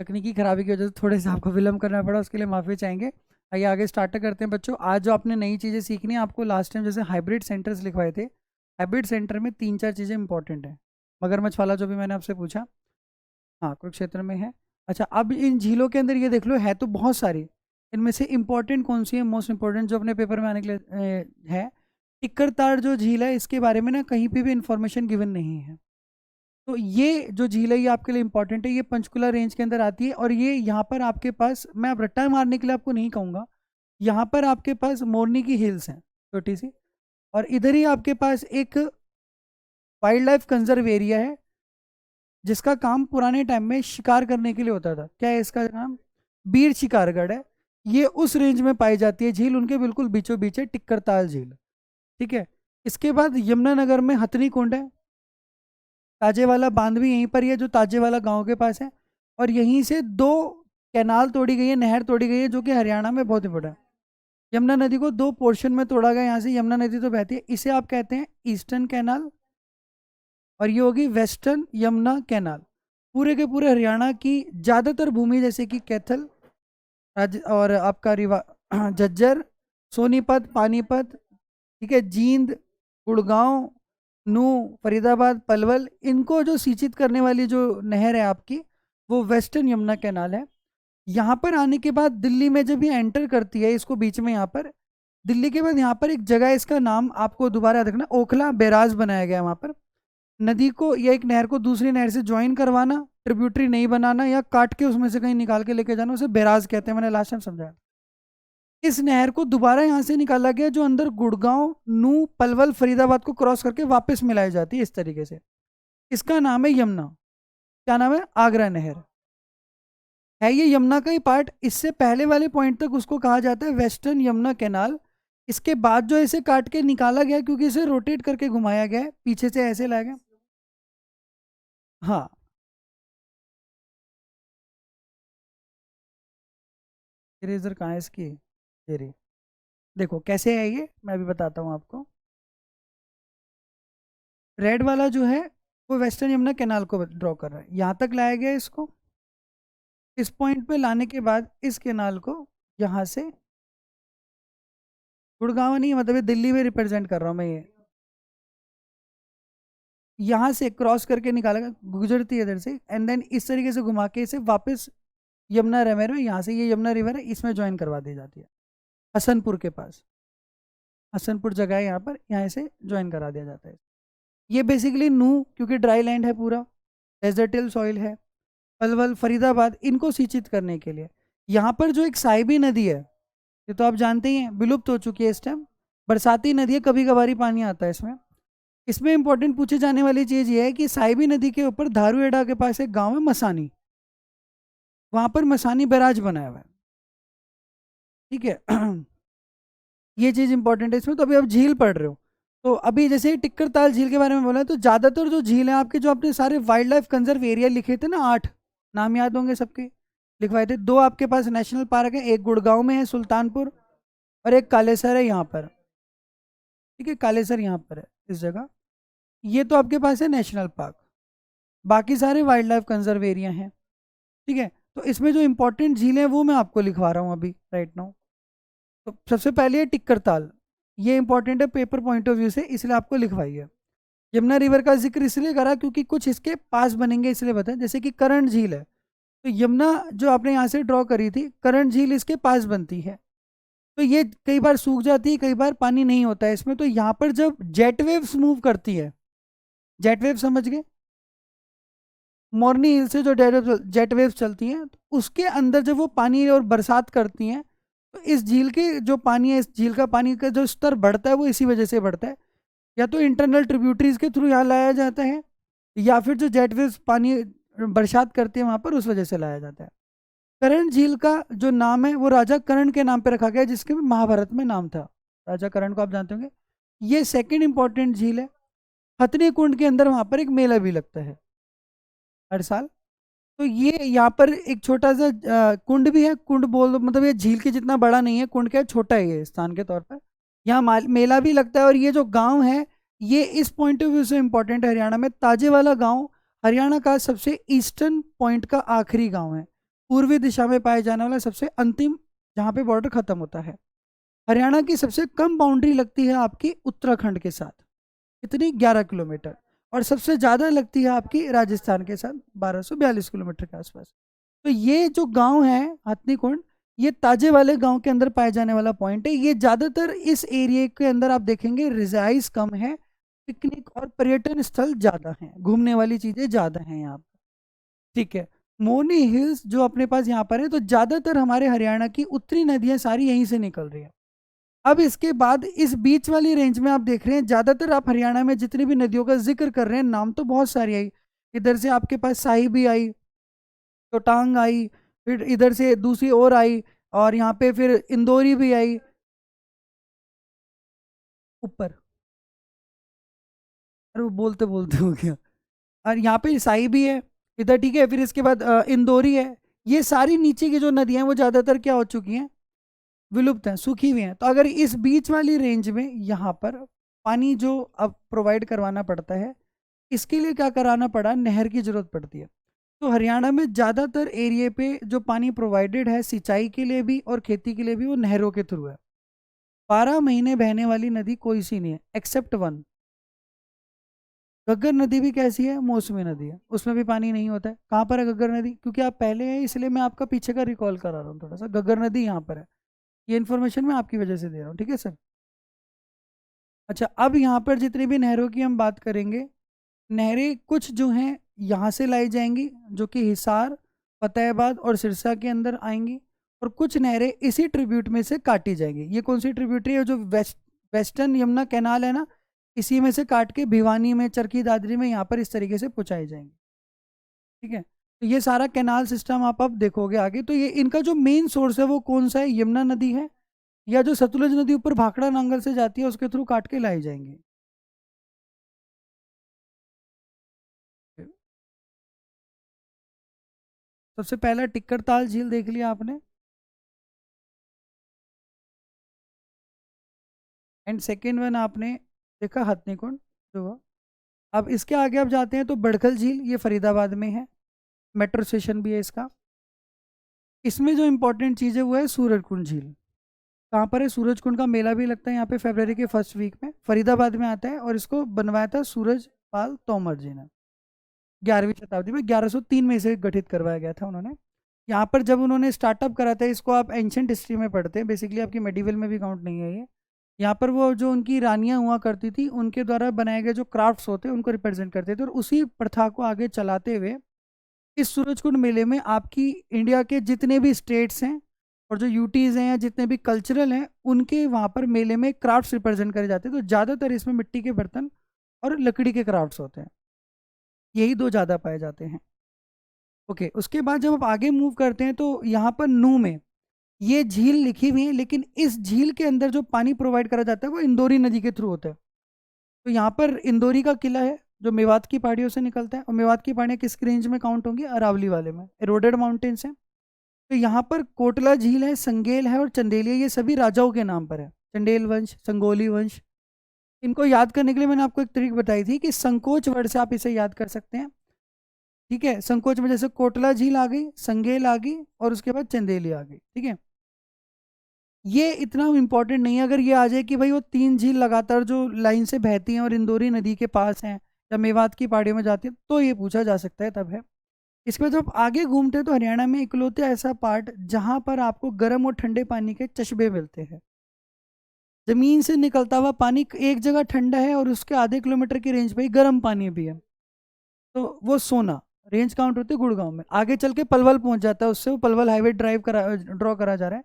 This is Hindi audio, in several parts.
तकनीकी खराबी की वजह से थोड़े से आपको विलम्ब करना पड़ा, उसके लिए माफ़ी चाहेंगे। आइए आगे स्टार्ट करते हैं बच्चों। आज जो आपने नई चीज़ें सीखनी है, आपको लास्ट टाइम जैसे हाइब्रिड सेंटर्स लिखवाए थे, हाइब्रिड सेंटर में 3-4 चीज़ें इंपॉर्टेंट हैं। मगरमच्छ वाला जो भी मैंने आपसे पूछा, हाँ कुरुक्षेत्र में है। अच्छा, अब इन झीलों के अंदर ये देख लो, है तो बहुत सारी, इनमें से इंपॉर्टेंट कौन सी है, मोस्ट इंपॉर्टेंट जो अपने पेपर में आने के लिए है। टिक्कर जो झील है, इसके बारे में ना कहीं पे भी इंफॉर्मेशन गिवन नहीं है। तो ये जो झील है ये आपके लिए इंपॉर्टेंट है, ये पंचकुला रेंज के अंदर आती है, और ये यहाँ पर आपके पास, मैं अब रट्टा मारने के लिए आपको नहीं कहूँगा, यहाँ पर आपके पास मोरनी की हिल्स हैं छोटी सी, और इधर ही आपके पास एक वाइल्ड लाइफ कंजर्व एरिया है, जिसका काम पुराने टाइम में शिकार करने के लिए होता था। क्या है इसका नाम? बीर शिकारगढ़ है। ये उस रेंज में पाई जाती है झील, उनके बिल्कुल बीचों बीच है टिक्करताल झील। ठीक है। इसके बाद यमुनानगर में हथनी कुंड है, ताजेवाला बांध भी यहीं पर ही है, जो ताजेवाला गांव के पास है, और यहीं से 2 कैनाल तोड़ी गई है, नहर तोड़ी गई है, जो कि हरियाणा में बहुत इंपॉर्टेंट है। यमुना नदी को 2 पोर्शन में तोड़ा गया, यहाँ से यमुना नदी तो बहती है, इसे आप कहते हैं ईस्टर्न कैनाल, और ये होगी वेस्टर्न यमुना कैनाल। पूरे के पूरे हरियाणा की ज़्यादातर भूमि, जैसे कि कैथल और आपका रिवा झज्जर, सोनीपत, पानीपत, ठीक है, जींद, गुड़गांव, नू, फरीदाबाद, पलवल, इनको जो सिंचित करने वाली जो नहर है आपकी, वो वेस्टर्न यमुना कैनाल है। यहाँ पर आने के बाद दिल्ली में जब ये एंटर करती है, इसको बीच में यहाँ पर, दिल्ली के बाद यहाँ पर एक जगह है, इसका नाम आपको दोबारा याद रखना, ओखला बैराज बनाया गया है। वहाँ पर नदी को या एक नहर को दूसरी नहर से ज्वाइन करवाना, ट्रिब्यूटरी नहीं बनाना या काट के उसमें से कहीं निकाल के लेके जाना, उसे बैराज कहते हैं, मैंने लास्ट टाइम समझाया। इस नहर को दोबारा यहाँ से निकाला गया, जो अंदर गुड़गांव, नू, पलवल, फरीदाबाद को क्रॉस करके वापस मिलाई जाती है इस तरीके से। इसका नाम है यमुना। क्या नाम है? आगरा नहर है ये, यमुना का ही पार्ट। इससे पहले वाले पॉइंट तक उसको कहा जाता है वेस्टर्न यमुना कैनाल। इसके बाद जो इसे काट के निकाला गया, क्योंकि इसे रोटेट करके घुमाया गया है, पीछे से ऐसे लाया गया। हाँ, इरेजर कहाँ है इसकी? ये रही। देखो कैसे है ये, मैं अभी बताता हूँ आपको। रेड वाला जो है वो वेस्टर्न यमुना कैनाल को ड्रॉ कर रहा है, यहाँ तक लाया गया इसको। इस पॉइंट पे लाने के बाद इस कैनाल को यहाँ से, गुड़गांव नहीं, मतलब ये दिल्ली में रिप्रेजेंट कर रहा हूँ मैं, ये यहाँ से क्रॉस करके निकालेगा, गुजरती है इधर से, एंड देन इस तरीके से घुमा के इसे वापस यमुना रिवर में, यहाँ से ये यमुना रिवर है, इसमें ज्वाइन करवा दी जाती है हसनपुर के पास। हसनपुर जगह है यहाँ पर, यहाँ से ज्वाइन करा दिया जाता है। ये बेसिकली नू, क्योंकि ड्राई लैंड है पूरा, डेजर्टिल सॉइल है, पलवल, फरीदाबाद, इनको सिंचित करने के लिए। यहाँ पर जो एक साहिबी नदी है, ये तो आप जानते ही हैं, विलुप्त हो चुकी है इस टाइम, बरसाती नदी है, कभी कभारी पानी आता है इसमें। इसमें इंपॉर्टेंट पूछे जाने वाली चीज़ ये है कि साहिबी नदी के ऊपर धारूहेड़ा के पास एक गांव है मसानी, वहां पर मसानी बैराज बनाया हुआ है। ठीक है। ये चीज़ इंपॉर्टेंट है इसमें। तो अभी आप झील पढ़ रहे हो, तो अभी जैसे टिक्कर ताल झील के बारे में बोला है, तो ज़्यादातर जो झील है आपके, जो आपने सारे वाइल्ड लाइफ कंजर्व एरिया लिखे थे ना, 8 नाम याद होंगे सबके, लिखवाए थे। 2 आपके पास नेशनल पार्क है, एक गुड़गांव में है सुल्तानपुर, और एक कालेसर है यहाँ पर। ठीक है, कालेसर यहाँ पर है इस जगह। ये तो आपके पास है नेशनल पार्क, बाकी सारे वाइल्ड लाइफ कंजर्व एरिया हैं। ठीक है, तो इसमें जो इंपॉर्टेंट झील है वो मैं आपको लिखवा रहा हूँ अभी राइट नाउ। तो सबसे पहले है टिक्कर ताल, ये इंपॉर्टेंट है पेपर पॉइंट ऑफ व्यू से, इसलिए आपको लिखवाई है। यमुना रिवर का जिक्र इसलिए करा क्योंकि कुछ इसके पास बनेंगे, इसलिए बताएं। जैसे कि करण झील है, तो यमुना जो आपने यहाँ से ड्रॉ करी थी, करण झील इसके पास बनती है। तो ये कई बार सूख जाती है, कई बार पानी नहीं होता है इसमें। तो यहाँ पर जब जेट वेव्स मूव करती है, जेट वेव समझ गए, मोरनी हिल से जो जेट वेव्स चलती हैं, तो उसके अंदर जब वो पानी और बरसात करती हैं, तो इस झील के जो पानी है, इस झील का पानी का जो स्तर बढ़ता है, वो इसी वजह से बढ़ता है। या तो इंटरनल ट्रिब्यूटरीज के थ्रू यहाँ लाया जाता है, या फिर जो जेट वेव्स पानी बरसात करती है वहाँ पर, उस वजह से लाया जाता है। कर्ण झील का जो नाम है वो राजा कर्ण के नाम पे रखा गया, जिसके महाभारत में नाम था, राजा कर्ण को आप जानते होंगे। ये सेकंड इंपॉर्टेंट झील है। हथनी कुंड के अंदर वहाँ पर एक मेला भी लगता है हर साल। तो ये यहाँ पर एक छोटा सा कुंड भी है, कुंड बोल दो, मतलब ये झील के जितना बड़ा नहीं है, कुंड क्या है, छोटा है ये स्थान के तौर पर। यहाँ मेला भी लगता है। और ये जो गांव है, ये इस पॉइंट ऑफ व्यू से इम्पोर्टेंट है हरियाणा में, ताजेवाला गांव हरियाणा का सबसे ईस्टर्न पॉइंट का आखिरी गांव है। पूर्वी दिशा में पाए जाने वाला सबसे अंतिम जहाँ पे बॉर्डर खत्म होता है। हरियाणा की सबसे कम बाउंड्री लगती है आपकी उत्तराखंड के साथ, कितनी 11 किलोमीटर, और सबसे ज़्यादा लगती है आपकी राजस्थान के साथ 1242 किलोमीटर के आसपास। तो ये जो गांव है हथनीकुंड, ये ताजे वाले गांव के अंदर पाए जाने वाला पॉइंट है। ये ज़्यादातर इस एरिया के अंदर आप देखेंगे रिहाइश कम है, पिकनिक और पर्यटन स्थल ज़्यादा हैं, घूमने वाली चीज़ें ज़्यादा हैं यहाँ पर। ठीक है, मोरनी हिल्स जो अपने पास यहाँ पर है, तो ज़्यादातर हमारे हरियाणा की उत्तरी नदियाँ सारी यहीं से निकल रही है। अब इसके बाद इस बीच वाली रेंज में आप देख रहे हैं ज़्यादातर आप हरियाणा में जितनी भी नदियों का जिक्र कर रहे हैं, नाम तो बहुत सारी आई। इधर से आपके पास साहिबी आई, चोटांग आई, फिर इधर से दूसरी और आई, और यहाँ पे फिर इंदौरी भी आई ऊपर। अरे वो बोलते बोलते हो गया। और यहाँ पे साहिबी है इधर, ठीक है, फिर इसके बाद इंदौरी है। ये सारी नीचे की जो नदियाँ हैं वो ज़्यादातर क्या हो चुकी हैं, विलुप्त हैं, सूखी हुई हैं। तो अगर इस बीच वाली रेंज में यहाँ पर पानी जो अब प्रोवाइड करवाना पड़ता है, इसके लिए क्या कराना पड़ा, नहर की जरूरत पड़ती है। तो हरियाणा में ज़्यादातर एरिया पे जो पानी प्रोवाइडेड है सिंचाई के लिए भी और खेती के लिए भी, वो नहरों के थ्रू है। 12 महीने बहने वाली नदी कोई सी नहीं है एक्सेप्ट वन। घग्गर नदी भी कैसी है, मौसमी नदी है, उसमें भी पानी नहीं होता है। कहाँ पर है घग्गर नदी, क्योंकि आप पहले हैं इसलिए मैं आपका पीछे का रिकॉल करा रहा हूँ थोड़ा सा। घग्गर नदी यहाँ पर है, ये इन्फॉर्मेशन मैं आपकी वजह से दे रहा हूँ, ठीक है सर। अच्छा, अब यहाँ पर जितनी भी नहरों की हम बात करेंगे, नहरें कुछ जो हैं यहाँ से लाई जाएंगी, जो कि हिसार, फतेहाबाद और सिरसा के अंदर आएंगी, और कुछ नहरें इसी ट्रिब्यूट में से काटी जाएंगी। ये कौन सी ट्रिब्यूटरी है, जो वेस्टर्न यमुना कैनाल है ना, इसी में से काट के भिवानी में, चरखी दादरी में यहाँ पर इस तरीके से पहुँचाई जाएंगी। ठीक है, तो ये सारा कैनाल सिस्टम आप अब देखोगे आगे। तो ये इनका जो मेन सोर्स है वो कौन सा है, यमुना नदी है, या जो सतलुज नदी ऊपर भाखड़ा नांगल से जाती है उसके थ्रू काट के लाई जाएंगे। सबसे पहला टिक्कर ताल झील देख लिया आपने, एंड सेकेंड वन आपने देखा हथनीकुंड जो हुआ। अब इसके आगे आप जाते हैं तो बड़खल झील, ये फरीदाबाद में है, मेट्रो स्टेशन भी है इसका। इसमें जो इंपॉर्टेंट चीज़ है वो है सूरजकुंड झील। कहाँ पर है, सूरजकुंड का मेला भी लगता है यहाँ पे फरवरी के फर्स्ट वीक में, फरीदाबाद में आता है, और इसको बनवाया था सूरजपाल तोमर जी ने 11वीं शताब्दी में, 1103 में इसे गठित करवाया गया था उन्होंने। यहाँ पर जब उन्होंने स्टार्टअप करा था, इसको आप एंशंट हिस्ट्री में पढ़ते हैं, बेसिकली आपकी मेडिवल में भी काउंट नहीं है ये। यहाँ पर वो जो उनकी रानियां हुआ करती थी, उनके द्वारा बनाए गए जो क्राफ्ट्स होते हैं उनको रिप्रेजेंट करते थे, और उसी प्रथा को आगे चलाते हुए इस सूरजकुंड मेले में आपकी इंडिया के जितने भी स्टेट्स हैं और जो यूटीज़ हैं या जितने भी कल्चरल हैं, उनके वहाँ पर मेले में क्राफ्ट्स रिप्रेजेंट करे जाते हैं। तो ज़्यादातर इसमें मिट्टी के बर्तन और लकड़ी के क्राफ्ट्स होते हैं, यही दो ज़्यादा पाए जाते हैं। ओके, उसके बाद जब आप आगे मूव करते हैं तो यहाँ पर नू में ये झील लिखी हुई है, लेकिन इस झील के अंदर जो पानी प्रोवाइड करा जाता है वो इंदौरी नदी के थ्रू होता है। तो यहाँ पर इंदौरी का किला है जो मेवात की पहाड़ियों से निकलता है, और मेवात की पहाड़ियाँ किस रेंज में काउंट होंगी, अरावली वाले में, एरोडेड माउंटेन्स हैं। तो यहाँ पर कोटला झील है, संगेल है और चंदेलिया, ये सभी राजाओं के नाम पर है, चंडेल वंश, संगोली वंश। इनको याद करने के लिए मैंने आपको एक ट्रिक बताई थी कि संकोच वर्ड से आप इसे याद कर सकते हैं। ठीक है, संकोच में जैसे कोटला झील आ गई, संगेल आ गई, और उसके बाद चंदेली आ गई। ठीक है, ये इतना इम्पोर्टेंट नहीं है। अगर ये आ जाए कि भाई वो 3 झील लगातार जो लाइन से बहती हैं और इंदौरी नदी के पास हैं या मेवात की पहाड़ियों में जाती है, तो ये पूछा जा सकता है, तब है। इसके बाद जब आगे घूमते हैं तो हरियाणा में इकलौते ऐसा पार्ट जहाँ पर आपको गर्म और ठंडे पानी के चश्मे मिलते हैं। जमीन से निकलता हुआ पानी एक जगह ठंडा है और उसके आधे किलोमीटर की रेंज पे ही गर्म पानी भी है। तो वो सोना रेंज काउंट होती है गुड़गांव में, आगे चल के पलवल पहुंच जाता है, उससे वो पलवल हाईवे ड्रॉ करा जा रहा है।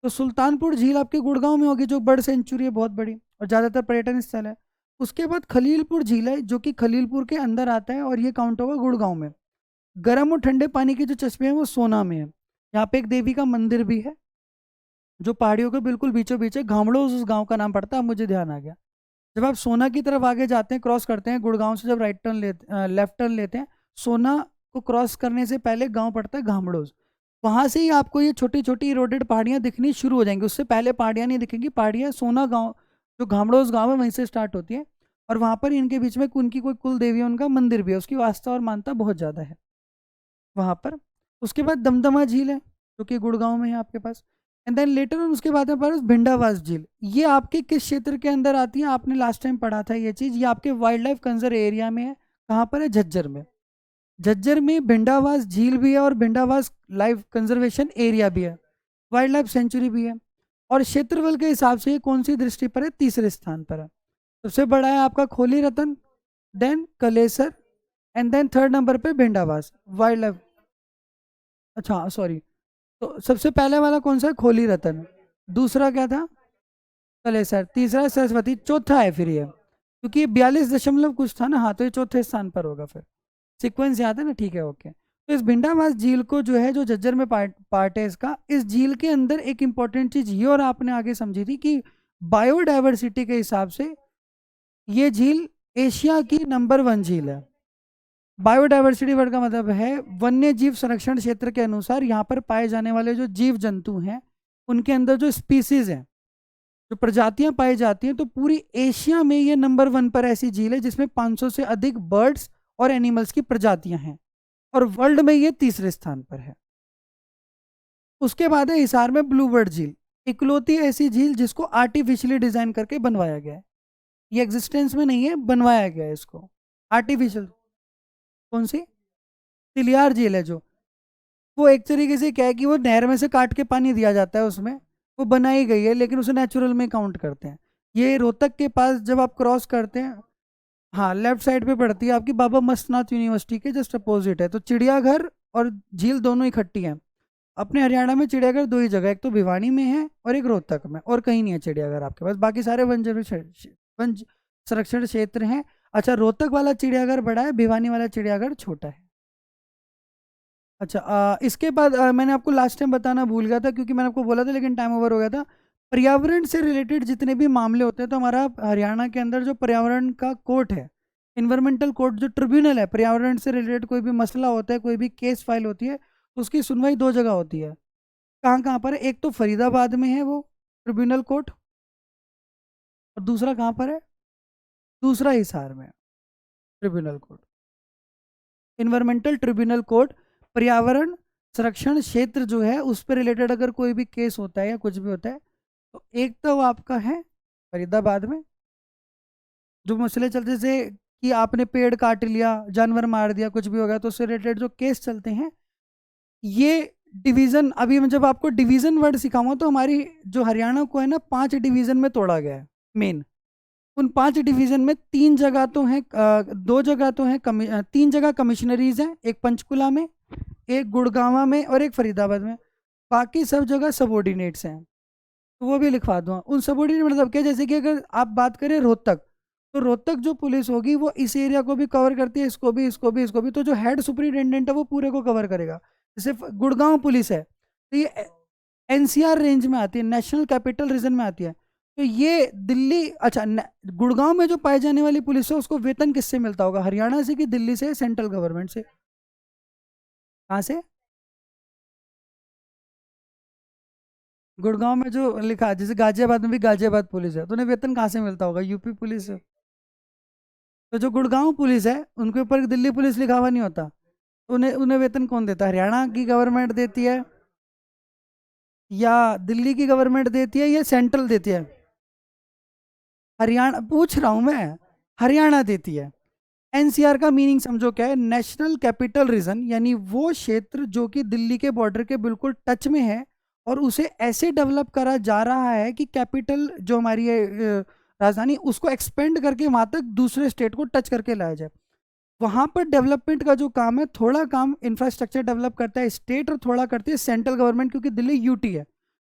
तो सुल्तानपुर झील आपके गुड़गांव में होगी, जो बर्ड सेंचुरी है बहुत बड़ी और ज़्यादातर पर्यटन स्थल है। उसके बाद खलीलपुर झील है जो कि खलीलपुर के अंदर आता है, और ये काउंट होगा गुड़गांव में। गर्म और ठंडे पानी के जो चश्मे हैं वो सोना में है। यहाँ पे एक देवी का मंदिर भी है जो पहाड़ियों के बिल्कुल बीचों बीच है, घामड़ोस उस गांव का नाम पड़ता है, अब मुझे ध्यान आ गया। जब आप सोना की तरफ आगे जाते हैं, क्रॉस करते हैं गुड़गांव से, जब राइट टर्न लेते लेफ्ट टर्न लेते हैं, सोना को क्रॉस करने से पहले गांव पड़ता है घामड़ोस। वहां से ही आपको ये छोटी छोटी इरोडेड पहाड़ियां दिखनी शुरू हो जाएंगी, उससे पहले पहाड़ियां नहीं दिखेंगी। पहाड़ियां सोना गांव जो घामड़ोस गांव है वहीं से स्टार्ट होती है, और वहां पर इनके बीच में उनकी कोई कुल देवी है, उनका मंदिर भी है, उसकी आस्था और मानता बहुत ज़्यादा है वहाँ पर। उसके बाद दमदमा झील है जो कि गुड़गांव में है आपके पास। एंड देन लेटर ऑन उसके बाद हमारे पास भिंडावास झील। ये आपके किस क्षेत्र के अंदर आती है? आपने लास्ट टाइम पढ़ा था ये चीज़। ये आपके वाइल्ड लाइफ कंजर्व एरिया में है। कहाँ पर है? झज्जर में। झज्जर में भिंडावास झील भी है और भिंडावास लाइफ कंजर्वेशन एरिया भी है, वाइल्ड लाइफ सेंचुरी भी है। और क्षेत्रफल के हिसाब से ये कौन सी दृष्टि पर है? तीसरे स्थान पर है। सबसे बड़ा है आपका Kholi Ratan, then Kalesar, and then third number पे भिंडावास वाइल्ड लाइफ। अच्छा सॉरी, तो सबसे पहले वाला कौन सा है? खोली रतन। दूसरा क्या था? कलेसर। तीसरा है सरस्वती। चौथा है फिर ये, क्योंकि ये 42 कुछ था ना। हाँ, तो ये चौथे स्थान पर होगा फिर। सीक्वेंस याद है ना? ठीक है, ओके। तो इस भिंडावास झील को जो है, जो झज्जर में पार्ट है इसका, इस झील के अंदर एक इंपॉर्टेंट चीज ये और आपने आगे समझी थी कि बायोडाइवर्सिटी के हिसाब से ये झील एशिया की नंबर 1 झील है। बायोडाइवर्सिटी वर्ड का मतलब है वन्य जीव संरक्षण क्षेत्र के अनुसार यहाँ पर पाए जाने वाले जो जीव जंतु हैं उनके अंदर जो स्पीसीज हैं, जो प्रजातियां पाई जाती हैं, तो पूरी एशिया में ये नंबर 1 पर ऐसी झील है जिसमें 500 से अधिक बर्ड्स और एनिमल्स की प्रजातियां हैं, और वर्ल्ड में ये तीसरे स्थान पर है। उसके बाद है हिसार में ब्लू बर्ड झील, इकलौती ऐसी झील जिसको आर्टिफिशियली डिजाइन करके बनवाया गया है। ये एग्जिस्टेंस में नहीं है, बनवाया गया है इसको आर्टिफिशियल। कौन सी? तिलियार झील है जो, वो एक तरीके से क्या है कि वो नहर में से काट के पानी दिया जाता है उसमें, वो बनाई गई है लेकिन उसे नेचुरल में काउंट करते हैं। ये रोहतक के पास जब आप क्रॉस करते हैं, हाँ लेफ्ट साइड पे पड़ती है आपकी, बाबा मस्तनाथ यूनिवर्सिटी के जस्ट अपोजिट है। तो चिड़ियाघर और झील दोनों इकट्ठी हैं। अपने हरियाणा में चिड़ियाघर 2 ही जगह, एक तो भिवानी में है और एक रोहतक में, और कहीं नहीं है चिड़ियाघर आपके पास। बाकी सारे वन संरक्षण क्षेत्र हैं। अच्छा, रोहतक वाला चिड़ियाघर बड़ा है, भिवानी वाला चिड़ियाघर छोटा है। अच्छा, इसके बाद मैंने आपको लास्ट टाइम बताना भूल गया था क्योंकि मैंने आपको बोला था लेकिन टाइम ओवर हो गया था। पर्यावरण से रिलेटेड जितने भी मामले होते हैं, तो हमारा हरियाणा के अंदर जो पर्यावरण का कोर्ट है, इन्वायरमेंटल कोर्ट जो ट्रिब्यूनल है, पर्यावरण से रिलेटेड कोई भी मसला होता है, कोई भी केस फाइल होती है, तो उसकी सुनवाई 2 जगह होती है। कहाँ कहाँ पर है? एक तो फरीदाबाद में है वो ट्रिब्यूनल कोर्ट, और दूसरा कहाँ पर है? दूसरा हिसार में tribunal court, environmental tribunal court. पर्यावरण संरक्षण क्षेत्र जो है उस पर रिलेटेड अगर कोई भी केस होता है या कुछ भी होता है, तो एक तो आपका है फरीदाबाद में, जो मसले चलते से कि आपने पेड़ काट लिया, जानवर मार दिया, कुछ भी हो गया, तो उससे रिलेटेड जो केस चलते हैं, ये डिवीजन, अभी मैं जब आपको डिवीजन वर्ड सिखाऊंगा तो हमारी जो हरियाणा को है ना 5 डिवीजन में तोड़ा गया है मेन। उन 5 डिवीजन में 3 जगह तो हैं, 2 जगह तो हैं, 3 जगह कमिश्नरीज हैं, एक पंचकुला में, एक गुड़गांव में और एक फरीदाबाद में। बाकी सब जगह सबॉर्डिनेट्स हैं, तो वो भी लिखवा दूंगा। उन सबॉर्डिनेट मतलब क्या? जैसे कि अगर आप बात करें रोहतक, तो रोहतक जो पुलिस होगी वो इस एरिया को भी कवर करती है, इसको भी, इसको भी, इसको भी। तो जो हेड सुपरिटेंडेंट है वो पूरे को कवर करेगा। जैसे गुड़गांव पुलिस है, तो ये एनसीआर रेंज में आती है, नेशनल कैपिटल रीजन में आती है। तो ये दिल्ली, अच्छा गुड़गांव में जो पाई जाने वाली पुलिस है उसको वेतन किससे मिलता होगा? हरियाणा से कि दिल्ली से, सेंट्रल गवर्नमेंट से? कहाँ से? गुड़गांव में जो लिखा है, जैसे गाजियाबाद में भी गाजियाबाद पुलिस है, तो उन्हें वेतन कहाँ से मिलता होगा? यूपी पुलिस से। तो जो गुड़गांव पुलिस है उनके ऊपर दिल्ली पुलिस लिखा हुआ नहीं होता, तो उन्हें उन्हें वेतन कौन देता है? हरियाणा की गवर्नमेंट देती है, या दिल्ली की गवर्नमेंट देती है, या सेंट्रल देती है? हरियाणा पूछ रहा हूं मैं, हरियाणा देती है। एनसीआर का मीनिंग समझो क्या है? नेशनल कैपिटल रीजन, यानी वो क्षेत्र जो कि दिल्ली के बॉर्डर के बिल्कुल टच में है, और उसे ऐसे डेवलप करा जा रहा है कि कैपिटल जो हमारी है राजधानी, उसको एक्सपेंड करके वहां तक दूसरे स्टेट को टच करके लाया जाए। वहां पर डेवलपमेंट का जो काम है, थोड़ा काम इंफ्रास्ट्रक्चर डेवलप करता है स्टेट और थोड़ा करती है सेंट्रल गवर्नमेंट, क्योंकि दिल्ली यूटी है।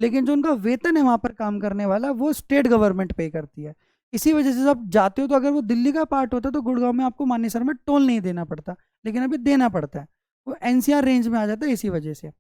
लेकिन जो उनका वेतन है वहां पर काम करने वाला, वो स्टेट गवर्नमेंट पे करती है। इसी वजह से जब जाते हो, तो अगर वो दिल्ली का पार्ट होता तो गुड़गांव में आपको मानेसर में टोल नहीं देना पड़ता, लेकिन अभी देना पड़ता है। वो एनसीआर रेंज में आ जाता है इसी वजह से।